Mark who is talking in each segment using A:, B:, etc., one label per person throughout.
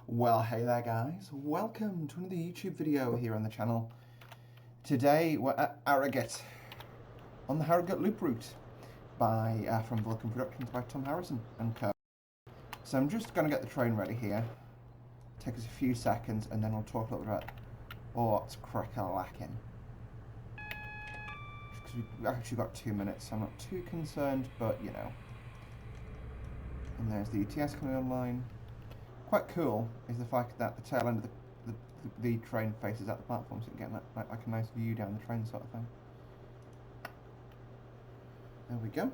A: Well, hey there guys, welcome to another YouTube video here on the channel. Today we're at Harogate, on the Harogate loop route from Vulcan Productions by Tom Harrison and co. So I'm just going to get the train ready here, take us a few seconds and then we'll talk a little bit about what's crack-a-lacking. Because we've actually got 2 minutes, so I'm not too concerned, but you know. And there's the ETS coming online. Quite cool is the fact that the tail end of the train faces at the platform, so you can get like a nice view down the train sort of thing. There we go.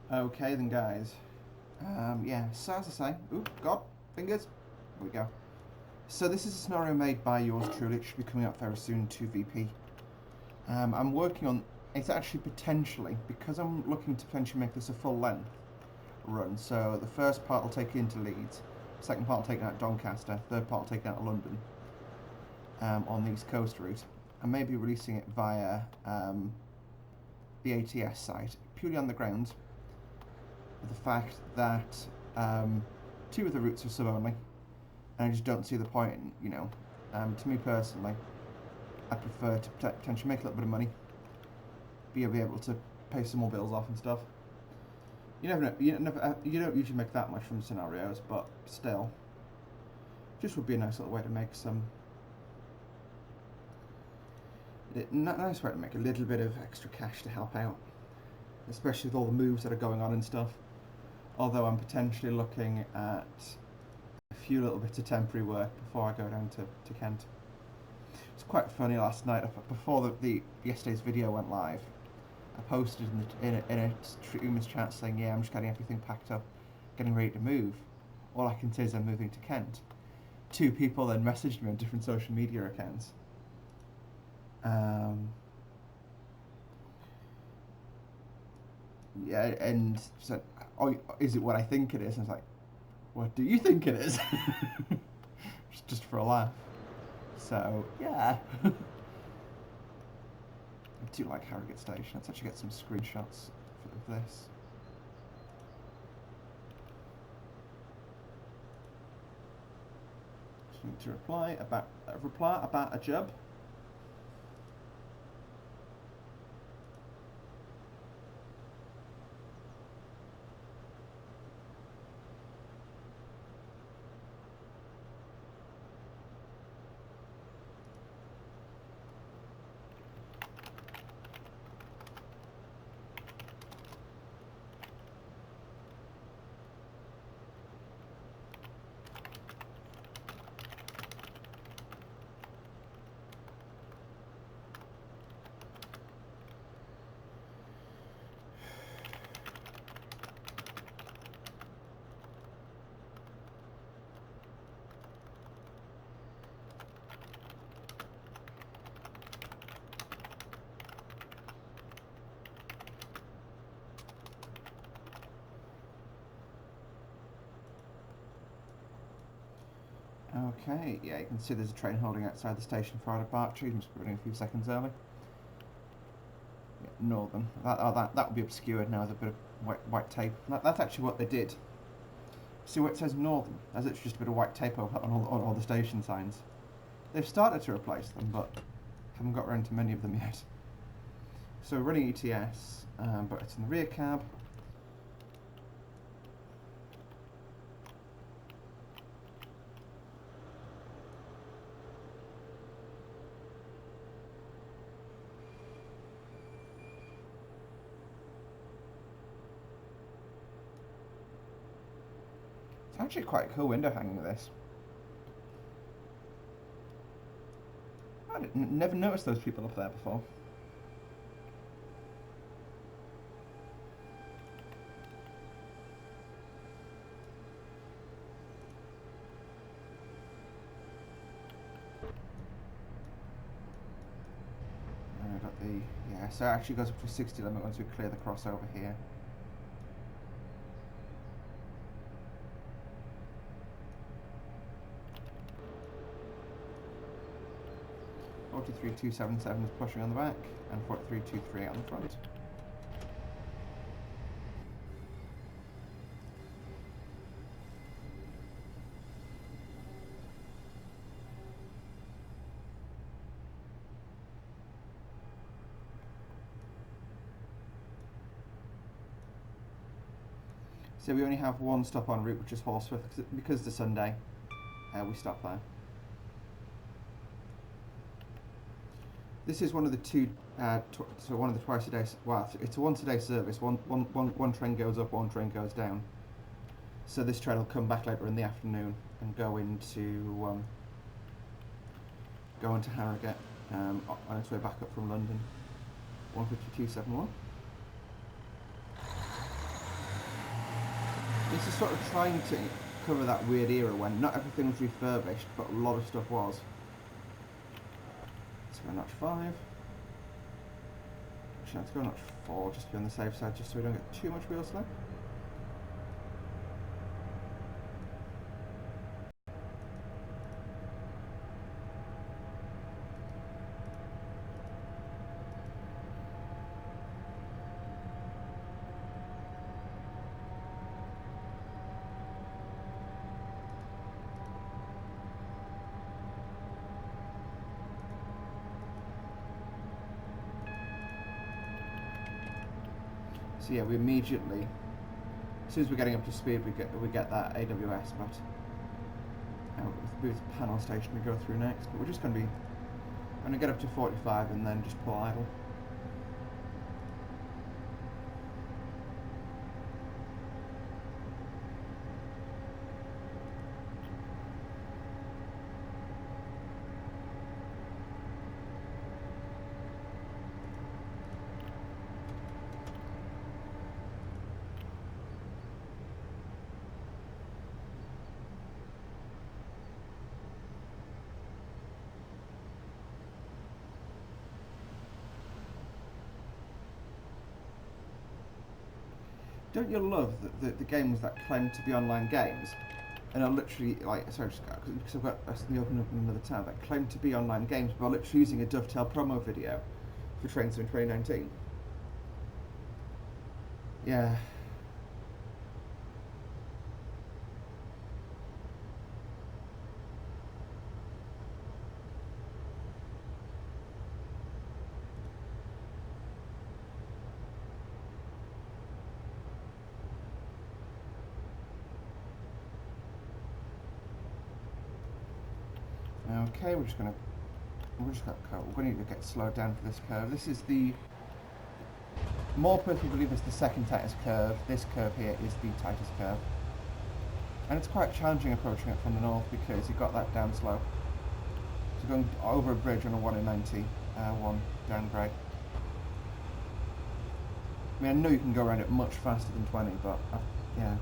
A: Okay then guys, yeah, so as I say, oop, God, fingers, there we go. So this is a scenario made by yours truly, it should be coming up very soon to VP. I'm working on, it's actually potentially, because I'm looking to potentially make this a full length run, so the first part will take you into Leeds, second part will take you out Doncaster, third part will take you out London, on the East Coast route. I may be releasing it via the ATS site, purely on the grounds of the fact that 2 of the routes are sub only, and I just don't see the point in, you know, to me personally, I prefer to potentially make a little bit of money, be able to pay some more bills off and stuff. You never know, you don't usually make that much from scenarios, but still, just would be a nice little way to make some, nice way to make a little bit of extra cash to help out, especially with all the moves that are going on and stuff. Although I'm potentially looking at a few little bits of temporary work before I go down to Kent. It's quite funny last night, before yesterday's video went live, I posted in a streamer's chat saying, yeah, I'm just getting everything packed up, getting ready to move. All I can say is I'm moving to Kent. 2 people then messaged me on different social media accounts. Yeah, and said, oh, is it what I think it is? And I was like, what do you think it is? just for a laugh. So, yeah. I do like Harrogate Station. Let's actually get some screenshots of this. Just need to reply about a job. Okay, yeah, you can see there's a train holding outside the station for our departure. You must be running a few seconds early. Yeah, Northern. That will be obscured now with a bit of white tape. That's actually what they did. See where it says Northern? As it's just a bit of white tape on all the station signs. They've started to replace them, but haven't got around to many of them yet. So we're running ETS, but it's in the rear cab. It's actually quite a cool window hanging with this. I never noticed those people up there before. And I've got the, yeah, so it actually goes up to 60 limit once we clear the crossover here. 43277 is pushing on the back, and 43238 on the front. So we only have one stop en route, which is Horsforth, because it's a Sunday. We stop there. This is one of the so one of the twice a day. Well, it's a once a day service. One train goes up, one train goes down. So this train will come back later in the afternoon and go into Harrogate on its way back up from London. 15271. This is sort of trying to cover that weird era when not everything was refurbished, but a lot of stuff was. Let's go notch 5. Actually, let's go notch 4, just to be on the safe side, just so we don't get too much wheel slip. So yeah, we immediately, as soon as we're getting up to speed, we get that AWS, but with the booth panel station we go through next. But we're just going to get up to 45 and then just pull idle. Don't you love the games that claim to be online games and are literally like, sorry, because I've got the open up in another tab, that claim to be online games but are literally using a Dovetail promo video for Train Sim 2019. Yeah. Okay, we're going to need to get slowed down for this curve. This is the, more people believe it's the second tightest curve. This curve here is the tightest curve. And it's quite challenging approaching it from the north because you've got that down slope. So going over a bridge on a 1 in 90, one downgrade. I mean, I know you can go around it much faster than 20, but yeah.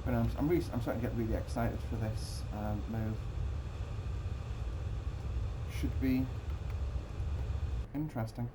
A: But I'm starting to get really excited for this move. Should be interesting.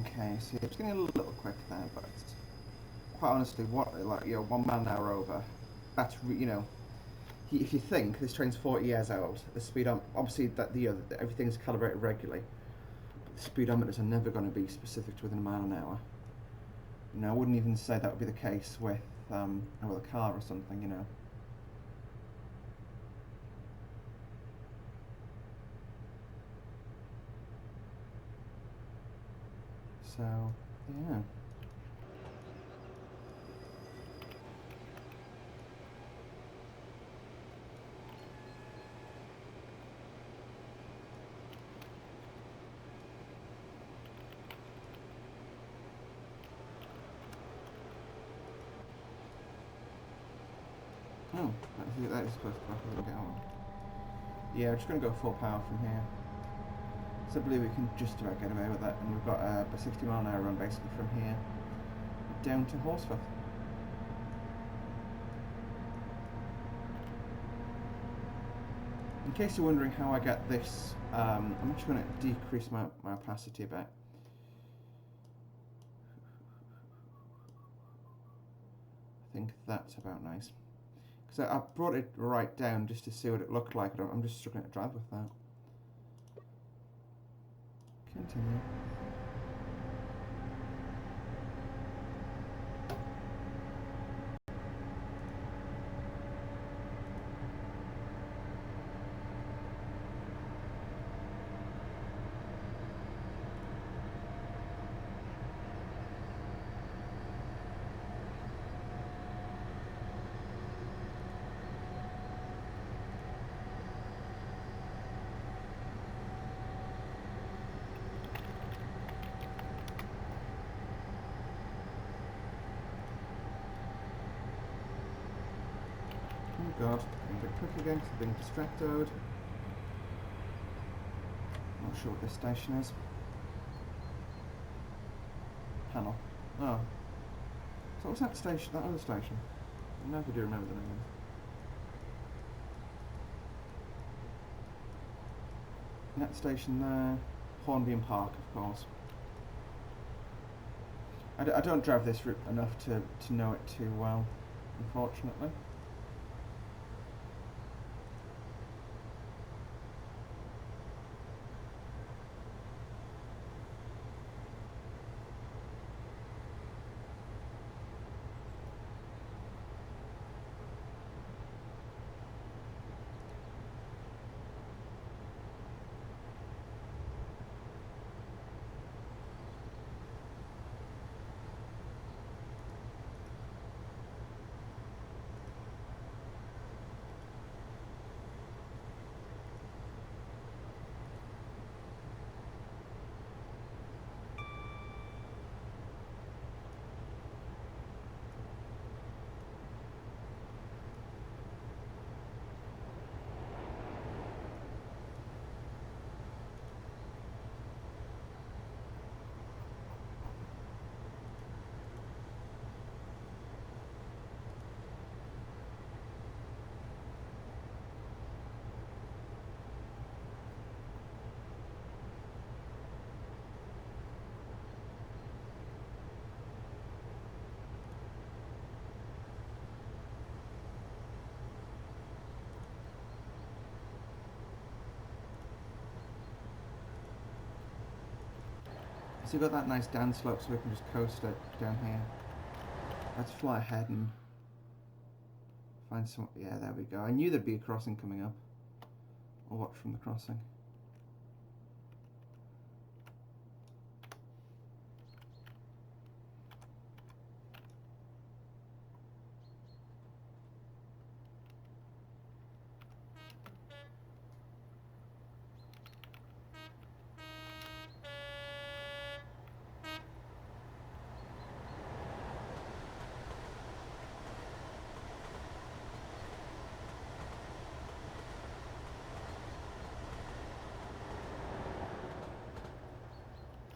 A: Okay, so it's getting a little quick there, but quite honestly, what, like, 1 mile an hour over, that's, if you think this train's 40 years old, the speed, obviously that everything's calibrated regularly, but the speedometers are never going to be specific to within a mile an hour. I wouldn't even say that would be the case with a car or something, So, yeah. That is supposed to back up and get on. Yeah, we're just going to go full power from here. So I believe we can just about get away with that, and we've got a 60-mile-an-hour run basically from here down to Horsforth. In case you're wondering how I get this, I'm actually going to decrease my opacity a bit. I think that's about nice. Because I brought it right down just to see what it looked like, and I'm just struggling to drive with that. Continue. Oh god, I'm a bit quick again because I'm being distracted. Not sure what this station is. Panel. Oh. So what's that station, that other station? I never do remember the name. That station there, Hornby Park, of course. I don't drive this route enough to know it too well, unfortunately. So you've got that nice down slope so we can just coast it down here. Let's fly ahead and find some, yeah, there we go. I knew there'd be a crossing coming up. I'll watch from the crossing.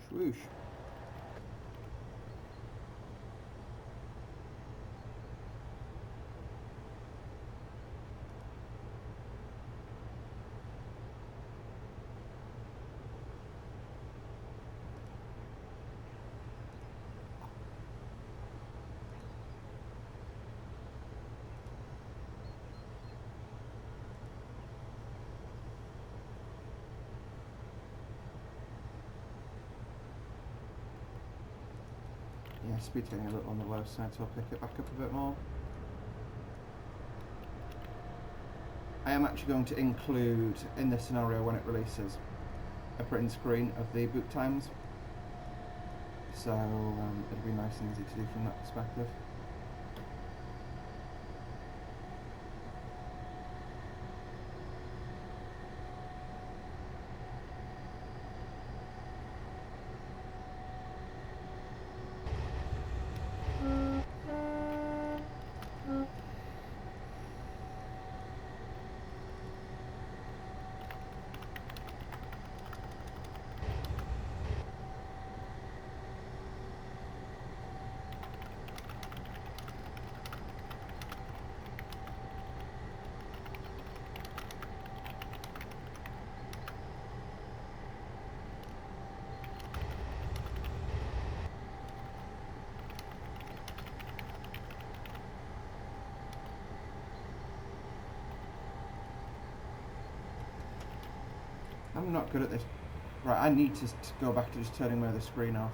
A: Swoosh. Yeah, speed's getting a little on the low side, so I'll pick it back up a bit more. I am actually going to include, in this scenario when it releases, a print screen of the boot times. So it'll be nice and easy to do from that perspective. I'm not good at this. Right, I need to go back to just turning my other screen off.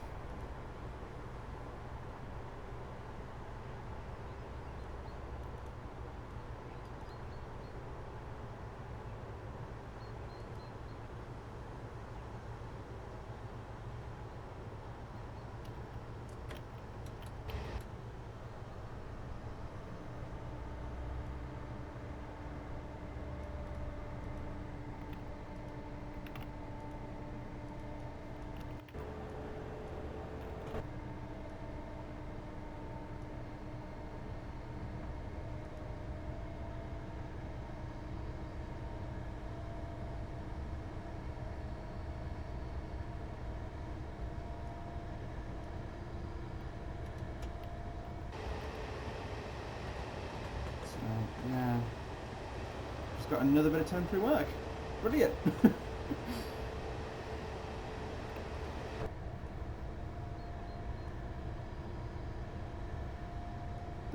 A: Yeah, just got another bit of temporary work. Brilliant.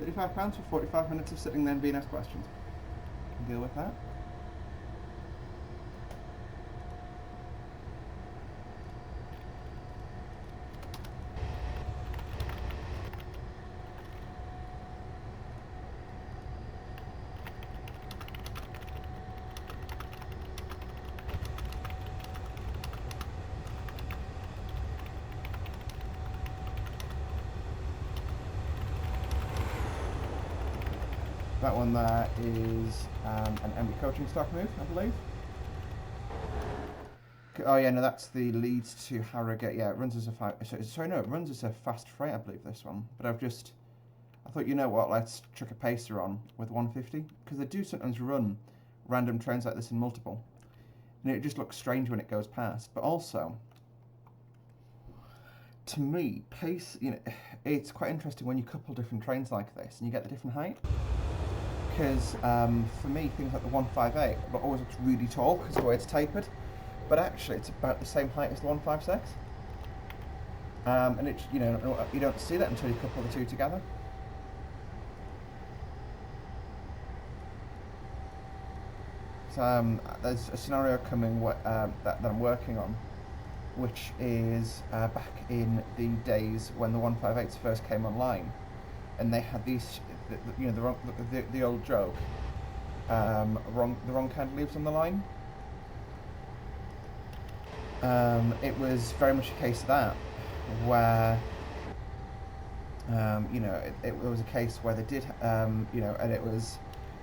A: £35 for 45 minutes of sitting there and being asked questions. Can deal with that. That one there is an MB coaching stock move, I believe. Oh yeah, no, that's the Leeds to Harrogate. Yeah, it runs as a sorry, no, it runs as a fast freight, I believe, this one. But I thought, you know what, let's chuck a pacer on with 150, because they do sometimes run random trains like this in multiple, and it just looks strange when it goes past. But also, to me, pace, you know, it's quite interesting when you couple different trains like this and you get the different height. Because for me, things like the 158 always looks really tall because of the way it's tapered, but actually it's about the same height as the 156. And it's, you know, you don't see that until you couple the two together. So there's a scenario coming that I'm working on, which is back in the days when the 158s first came online, and they had these, you know, the old joke, the wrong kind of leaves on the line. It was very much a case of that, where you know, it was a case where they did, you know, and it was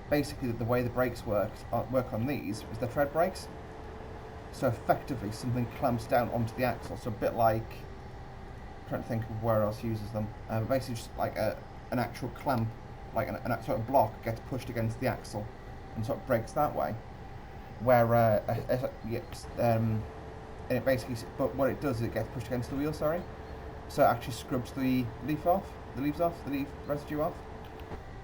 A: basically the way the brakes work on these is they're tread brakes. So effectively, something clamps down onto the axle. So a bit like, I'm trying to think of where else uses them. Basically, just like an actual clamp, like an sort of block gets pushed against the axle and sort of breaks that way. Where and it basically, but what it does is it gets pushed against the wheel. Sorry, so it actually scrubs the leaf residue off.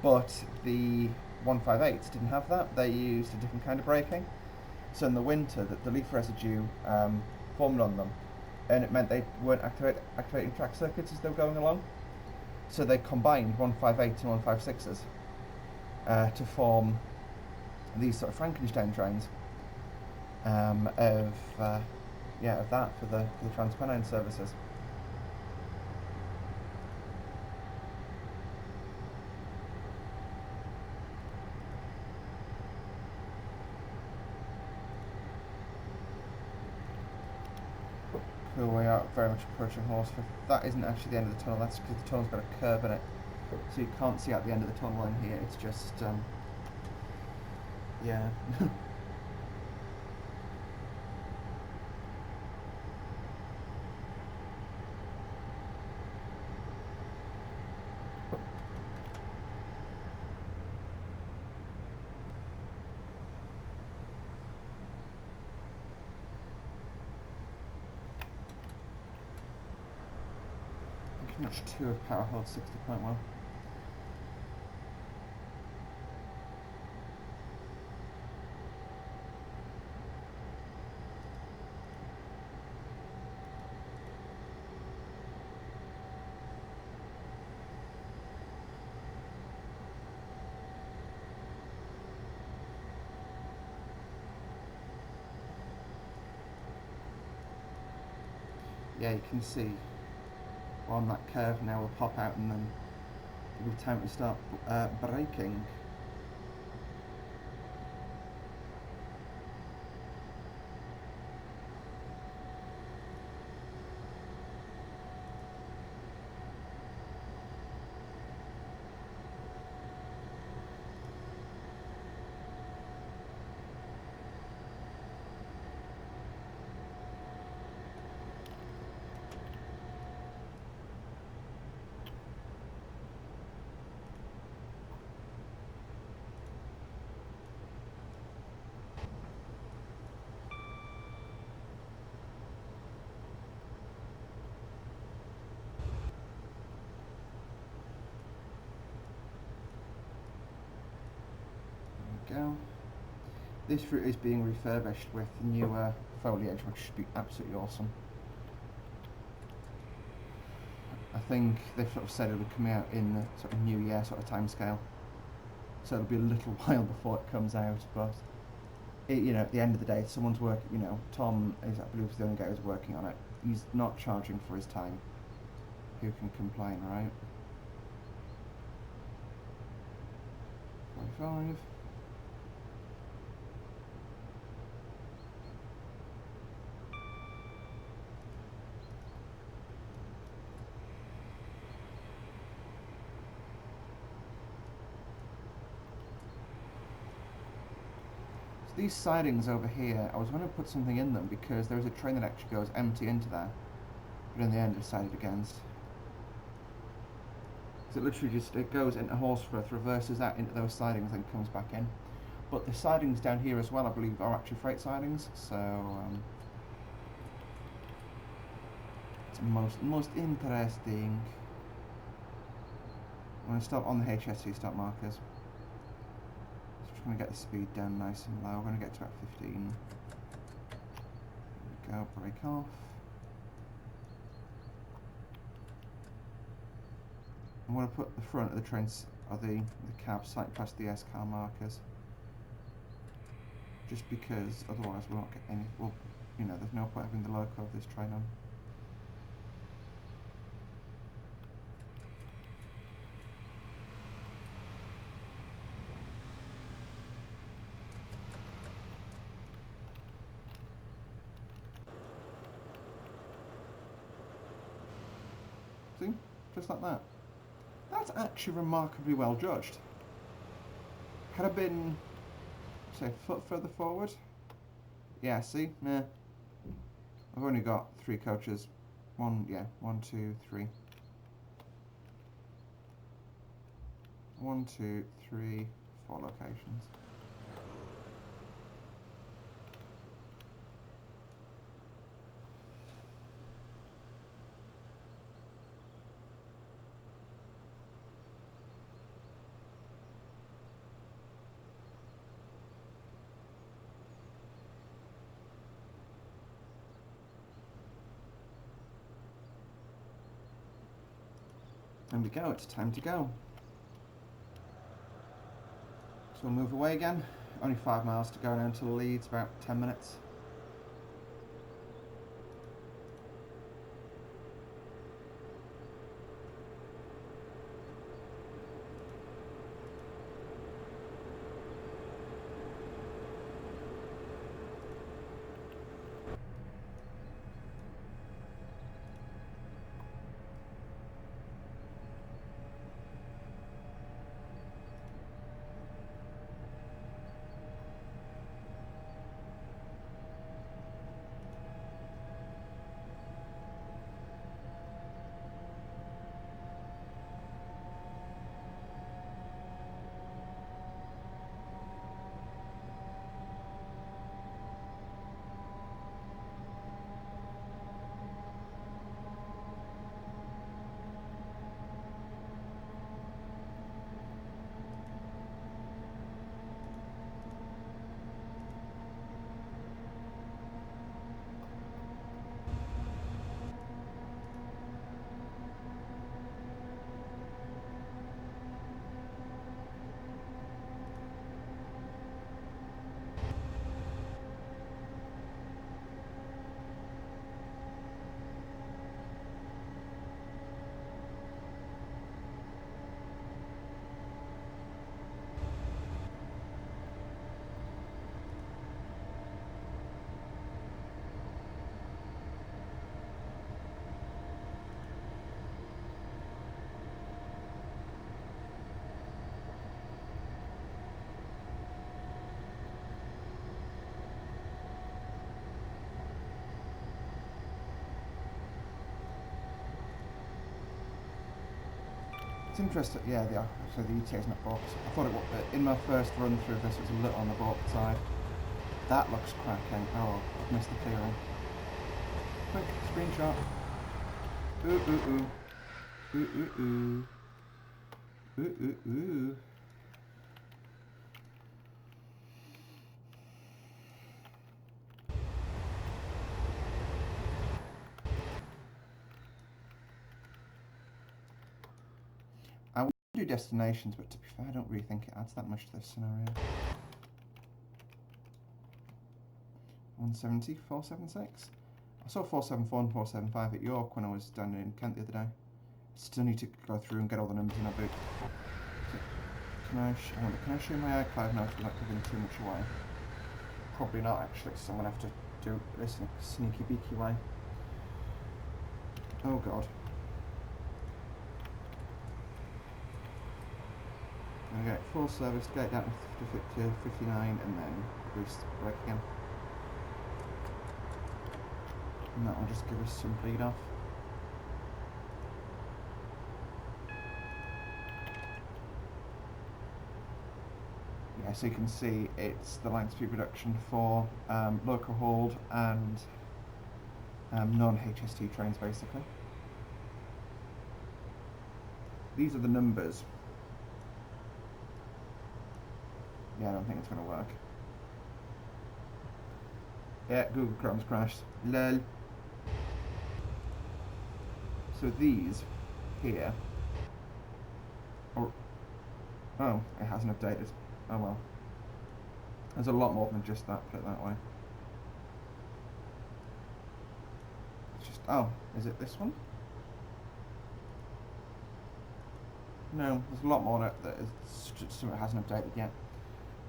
A: But the 158s didn't have that. They used a different kind of braking. So in the winter, the leaf residue formed on them, and it meant they weren't activating track circuits as they were going along. So they combined 158s and 156s to form these sort of Frankenstein trains of that for the Transpennine services. Cool, we are very much approaching Horsforth. That isn't actually the end of the tunnel, that's because the tunnel's got a curve in it. So you can't see out the end of the tunnel in here, it's just, yeah. Notch 2 of power hold 60 quite well. yeah, you can see on that curve now will pop out and then it'll be time to start braking. Go. This route is being refurbished with newer foliage, which should be absolutely awesome. I think they've sort of said it'll be coming out in the sort of New Year sort of timescale, so it'll be a little while before it comes out. But you know, at the end of the day, someone's working. You know, Tom is, I believe, the only guy who's working on it. He's not charging for his time. Who can complain, right? 45. These sidings over here, I was going to put something in them because there is a train that actually goes empty into there, but in the end decided against. So it literally just, it goes into Horsforth, reverses that into those sidings, and comes back in. But the sidings down here as well, I believe, are actually freight sidings, so it's most interesting. I'm going to stop on the HST stop markers. I'm going to get the speed down nice and low. We're going to get to about 15. There we go, brake off. I'm going to put the front of the trains, or the cab slightly past the S-car markers. Just because otherwise we'll not get any, well, you know, there's no point having the loco of this train on. See? Just like that. That's actually remarkably well judged. Had I been, say, a foot further forward? Yeah, see? Meh. I've only got 3 coaches. 1, 2, 3. 1, 2, 3, 4 locations. There we go, it's time to go. So we'll move away again. Only 5 miles to go now until Leeds, about 10 minutes. It's interesting, yeah, they are. So the ETA is not balked. I thought it was, in my first run through this, it was a little on the balked side. That looks cracking. Oh, I've missed the clearing. Quick, screenshot. Ooh, ooh, ooh. Ooh, ooh, ooh. Ooh, ooh, ooh. I would do destinations, but to be fair, I don't really think it adds that much to this scenario. 170, 476. I saw 474 and 475 at York when I was down in Kent the other day. Still need to go through and get all the numbers in our book. Can I show my iCloud notes without giving too much away? Probably not actually, so I'm going to have to do this in a sneaky beaky way. Oh god. I'm going to get full service, get it down to 59 and then brake again. And that will just give us some bleed off. Yeah, so you can see it's the line speed reduction for local hauled and non-HST trains basically. These are the numbers. Yeah, I don't think it's going to work. Yeah, Google Chrome's crashed. Lol. So these here. Oh, it hasn't updated. Oh well. There's a lot more than just that, put it that way. It's just, oh, is it this one? No, there's a lot more that is just something hasn't updated yet.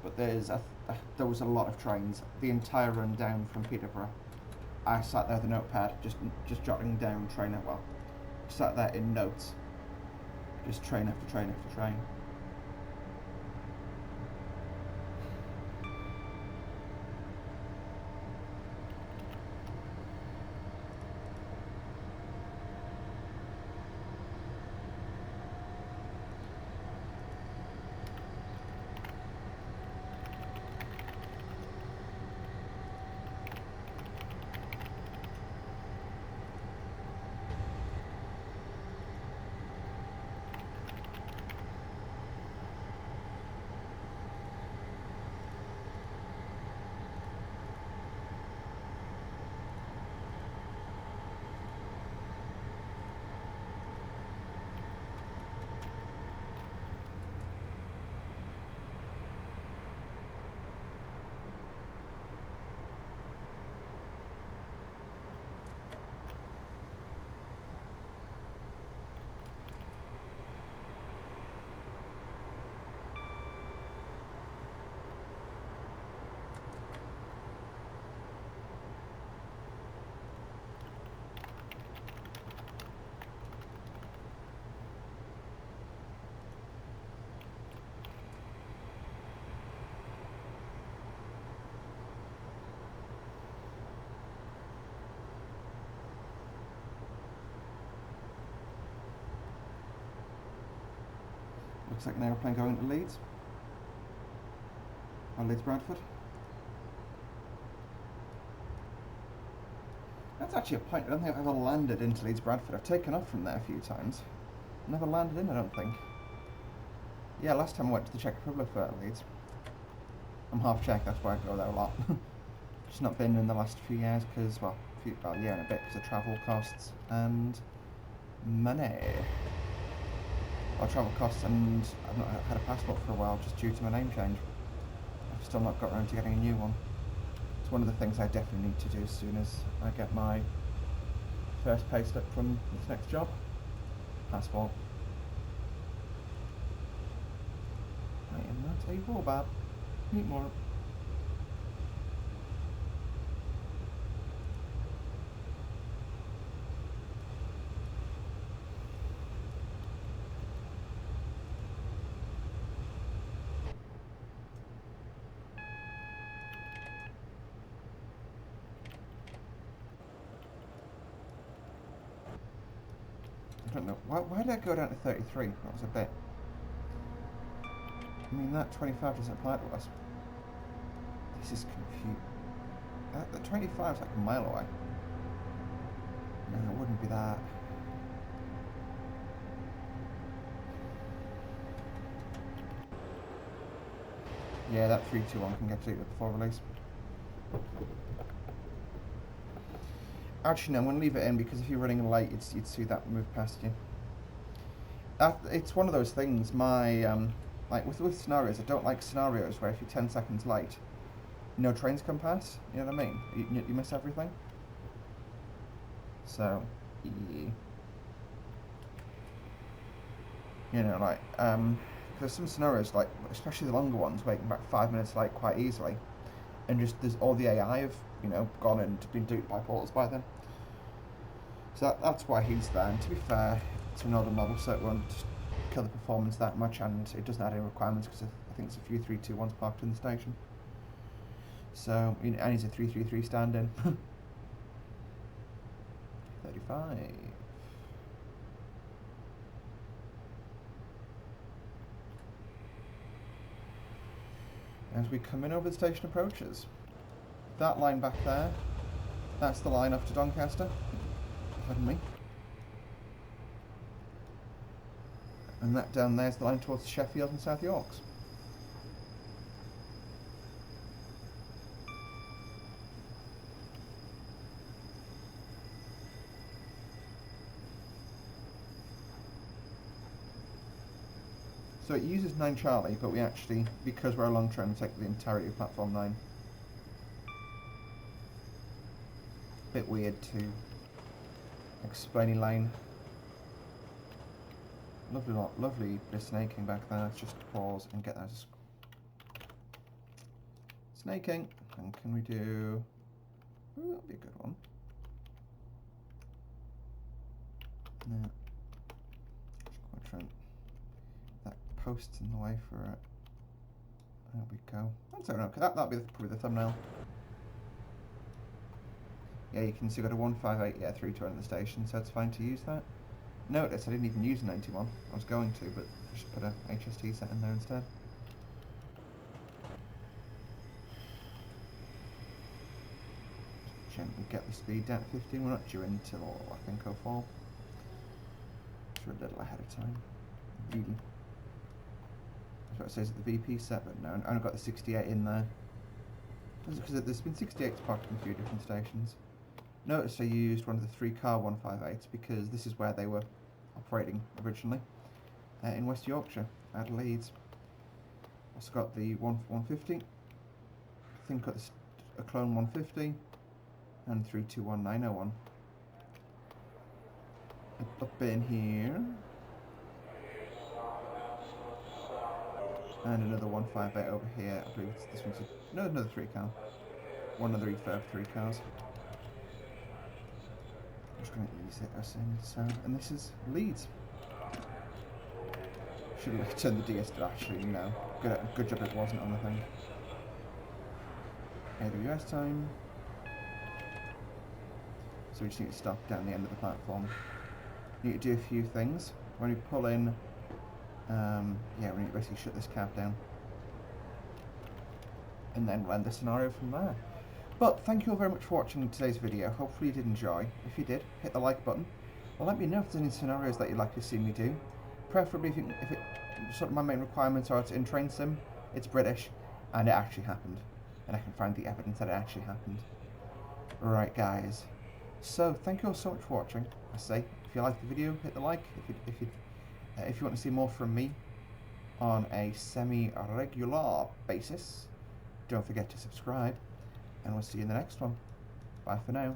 A: But there was a lot of trains. The entire run down from Peterborough. I sat there with a notepad, just jotting down train, well, sat there in notes. Just train after train after train. Looks like an aeroplane going to Leeds. Or Leeds Bradford. That's actually a point. I don't think I've ever landed into Leeds Bradford. I've taken off from there a few times. Never landed in, I don't think. Yeah, last time I went to the Czech Republic for Leeds. I'm half Czech, that's why I go there a lot. Just not been in the last few years because, well, about a year and a bit because of travel costs and money. Well, travel costs, and I've not had a passport for a while just due to my name change. I've still not got around to getting a new one. It's one of the things I definitely need to do as soon as I get my first pay slip from this next job. Passport. I am not a robot. Need more. don't know. Why did I go down to 33? That was a bit. I mean, that 25 doesn't apply to us. This is confusing. The 25 is like a mile away. No, it wouldn't be that. Yeah, that 321 can get to it before release. Actually, no, I'm going to leave it in because if you're running late, you'd see that move past you. It's one of those things. Like with scenarios, I don't like scenarios where if you're 10 seconds late, no trains come past. You know what I mean? You miss everything. So, yeah. You know, like there's some scenarios, like especially the longer ones, where you can back 5 minutes late quite easily, and just there's all the AI have gone and been duped by portals by then. So that's why he's there. And to be fair, it's an older model, so it won't kill the performance that much, and it doesn't add any requirements because I think it's a few 321s parked in the station. So, and he's a 333 stand-in. 35. As we come in over the station approaches, that line back there, that's the line off to Doncaster. Pardon me. And that down there's the line towards Sheffield and South Yorks. So it uses 9 Charlie, but we actually, because we're a long train, we take the entirety of platform 9. Bit weird to explain lane. Lovely bit of snaking back there. Let's just pause and get that. Snaking. And can we do... Ooh, that'll be a good one. No. Quadrant. That post's in the way for it. There we go. That's alright, because that'll be probably the thumbnail. Yeah, you can see we've got a 158, yeah, 320 in the station, so it's fine to use that. Notice I didn't even use 91. I was going to, but just put a HST set in there instead. Gently get the speed down to 15. We're not due until, I think, 04. So we're a little ahead of time. Really. That's what it says at the VP set, but no, I've got the 68 in there. Because there's been 68s parked in a few different stations. Notice I used one of the 3-car 158s because this is where they were operating originally, in West Yorkshire, at Leeds. Also got the 150, I think got a clone 150, and 321901. Up in here, and another 158 over here. I believe this one's another 3-car. One of the refurb 3 cars. I'm just going to ease us in. So, and this is Leeds. Should have turned the DS to actually, no. Good job it wasn't on the thing. AWS time. So we just need to stop down the end of the platform. We need to do a few things. When we pull in, yeah, we need to basically shut this cab down. And then run the scenario from there. But thank you all very much for watching today's video. Hopefully you did enjoy. If you did, hit the like button. Or let me know if there's any scenarios that you'd like to see me do. Preferably if it sort of my main requirements are it's in train sim, it's British, and it actually happened. And I can find the evidence that it actually happened. Right guys. So thank you all so much for watching. I say, if you liked the video, hit the like. If you want to see more from me on a semi-regular basis, don't forget to subscribe. And we'll see you in the next one. Bye for now.